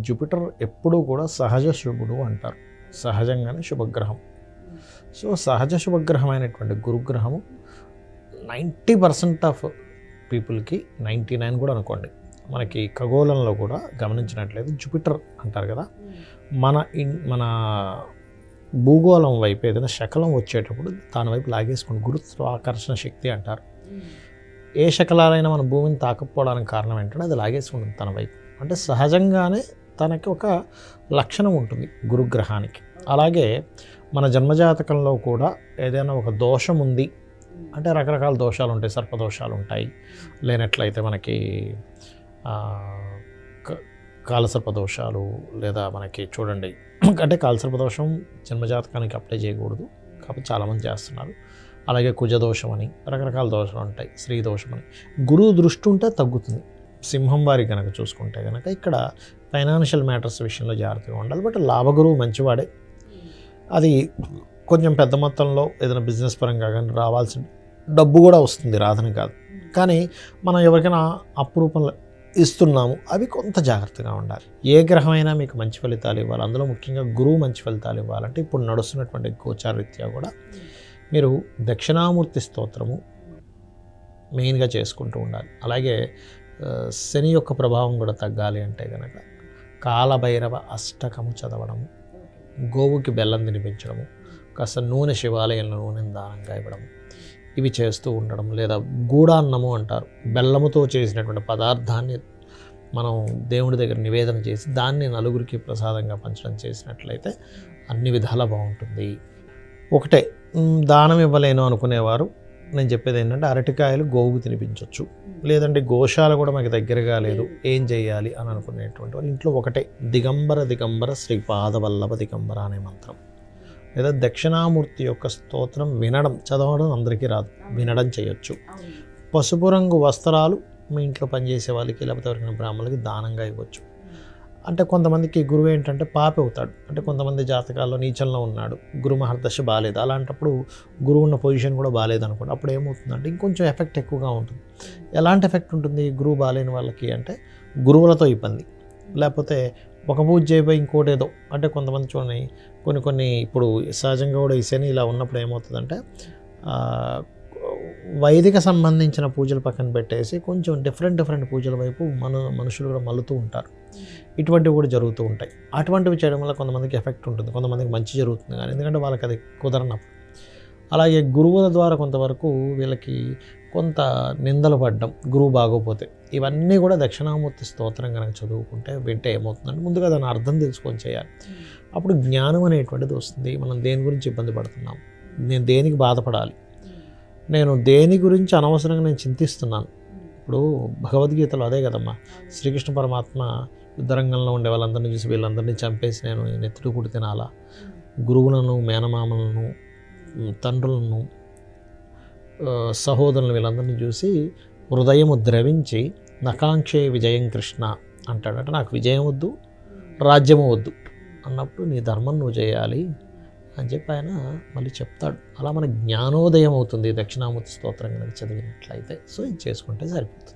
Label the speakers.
Speaker 1: Jupiter ఎప్పుడూ కూడా సహజ శుభుడు అంటారు, సహజంగానే శుభగ్రహం. సో సహజ శుభగ్రహమైనటువంటి గురుగ్రహము 90% ఆఫ్ పీపుల్కి, 99 కూడా అనుకోండి, మనకి ఖగోళంలో కూడా గమనించినట్లయితే జూపిటర్ అంటారు కదా, మన భూగోళం వైపు ఏదైనా శకలం వచ్చేటప్పుడు దాని వైపు లాగేసుకుని గురుత్వాకర్షణ శక్తి అంటారు. ఏ శకలాలైనా మన భూమిని తాకపోవడానికి కారణం ఏంటంటే అది లాగేసుకుంటుంది తన వైపు. అంటే సహజంగానే తనకి ఒక లక్షణం ఉంటుంది గురుగ్రహానికి. అలాగే మన జన్మజాతకంలో కూడా ఏదైనా ఒక దోషం ఉంది అంటే రకరకాల దోషాలు ఉంటాయి, సర్పదోషాలు ఉంటాయి, లేనట్లయితే మనకి కాలసర్పదోషాలు, లేదా మనకి చూడండి అంటే కాలసర్పదోషం జన్మజాతకానికి అప్లై చేయకూడదు కాబట్టి చాలామంది చేస్తున్నారు. అలాగే కుజదోషం అని రకరకాల దోషాలు ఉంటాయి, స్త్రీ దోషం అని. గురువు దృష్టి ఉంటే తగ్గుతుంది. సింహం వారి కనుక చూసుకుంటే కనుక ఇక్కడ ఫైనాన్షియల్ మ్యాటర్స్ విషయంలో జాగ్రత్తగా ఉండాలి. బట్ లాభగురువు మంచివాడే, అది కొంచెం పెద్ద మొత్తంలో ఏదైనా బిజినెస్ పరంగా కానీ రావాల్సిన డబ్బు కూడా వస్తుంది, రాదని కాదు. కానీ మనం ఎవరికైనా అప్పు రూపంలో ఇస్తున్నాము, అవి కొంత జాగ్రత్తగా ఉండాలి. ఏ గ్రహమైనా మీకు మంచి ఫలితాలు ఇవ్వాలి, అందులో ముఖ్యంగా గురువు మంచి ఫలితాలు ఇవ్వాలంటే ఇప్పుడు నడుస్తున్నటువంటి గోచారరీత్యా కూడా మీరు దక్షిణామూర్తి స్తోత్రము మెయిన్గా చేసుకుంటూ ఉండాలి. అలాగే శని యొక్క ప్రభావం కూడా తగ్గాలి అంటే కనుక కాలభైరవ అష్టకము చదవడము, గోవుకి బెల్లం తినిపించడము, కాస్త నూనె, శివాలయంలో నూనెను దానంగా ఇవ్వడము, ఇవి చేస్తూ ఉండడం. లేదా గూడాన్నము అంటారు, బెల్లముతో చేసినటువంటి పదార్థాన్ని మనం దేవుడి దగ్గర నివేదన చేసి దాన్ని నలుగురికి ప్రసాదంగా పంచడం చేసినట్లయితే అన్ని విధాలా బాగుంటుంది. ఒకటే దానం ఇవ్వలేను అనుకునేవారు నేను చెప్పేది ఏంటంటే అరటికాయలు గోవుకు తినిపించవచ్చు. లేదంటే గోశాల కూడా మనకి దగ్గరగా లేదు, ఏం చేయాలి అని అనుకునేటువంటి వాళ్ళు ఇంట్లో ఒకటే దిగంబర దిగంబర శ్రీపాదవల్లభ దిగంబర అనే మంత్రం, లేదా దక్షిణామూర్తి యొక్క స్తోత్రం వినడం, చదవడం అందరికీ రాదు, వినడం చేయొచ్చు. పసుపు రంగు వస్త్రాలు మీ ఇంట్లో పనిచేసే వాళ్ళకి లేకపోతే ఎవరికైనా బ్రాహ్మణులకి దానంగా ఇవ్వచ్చు. అంటే కొంతమందికి గురువు ఏంటంటే పాపి అవుతాడు, అంటే కొంతమంది జాతకాల్లో నీచంలో ఉన్నాడు, గురు మహర్దశ బాగాలేదు, అలాంటప్పుడు గురువు ఉన్న పొజిషన్ కూడా బాగాలేదు అనుకోండి, అప్పుడు ఏమవుతుందంటే ఇంకొంచెం ఎఫెక్ట్ ఎక్కువగా ఉంటుంది. ఎలాంటి ఎఫెక్ట్ ఉంటుంది గురువు బాగాలేని వాళ్ళకి అంటే గురువులతో ఇబ్బంది, లేకపోతే ఒక పూజ చేయబోయి ఇంకోటి ఏదో, అంటే కొంతమంది చూడండి కొన్ని ఇప్పుడు సహజంగా కూడా ఈ శని ఇలా ఉన్నప్పుడు ఏమవుతుందంటే వైదిక సంబంధించిన పూజలు పక్కన పెట్టేసి కొంచెం డిఫరెంట్ పూజల వైపు మనుషులు కూడా మల్లుతూ ఉంటారు. ఇటువంటివి కూడా జరుగుతూ ఉంటాయి. అటువంటివి చేయడం వల్ల కొంతమందికి ఎఫెక్ట్ ఉంటుంది, కొంతమందికి మంచి జరుగుతుంది, కానీ ఎందుకంటే వాళ్ళకి అది కుదరనప్పుడు. అలాగే గురువుల ద్వారా కొంతవరకు వీళ్ళకి కొంత నిందలు పడ్డం, గురువు బాగోపోతే, ఇవన్నీ కూడా దక్షిణామూర్తి స్తోత్రం కనుక చదువుకుంటే వింటే ఏమవుతుందంటే ముందుగా దాని అర్థం తెలుసుకొని చేయాలి. అప్పుడు జ్ఞానం అనేటువంటిది వస్తుంది. మనం దేని గురించి ఇబ్బంది పడుతున్నాం, నేను దేనికి బాధపడాలి, నేను దేని గురించి అనవసరంగా నేను చింతిస్తున్నాను. ఇప్పుడు భగవద్గీతలో అదే కదమ్మా, శ్రీకృష్ణ పరమాత్మ యుద్ధరంగంలో ఉండే వాళ్ళందరినీ చూసి వీళ్ళందరినీ చంపేసి నేను నెత్తుడు కుడి తినాలా, గురువులను, మేనమామలను, తండ్రులను, సహోదరులను వీళ్ళందరినీ చూసి హృదయము ద్రవించి నకాంక్షే విజయం కృష్ణ అంటాడు. అంటే నాకు విజయం వద్దు, రాజ్యము వద్దు అన్నప్పుడు నీ ధర్మం నువ్వు చేయాలి అని చెప్పి ఆయన మళ్ళీ చెప్తాడు. అలా మన జ్ఞానోదయం అవుతుంది దక్షిణామూర్తి స్తోత్రం కనుక చదివినట్లయితే. సో ఇది చేసుకుంటే సరిపోతుంది.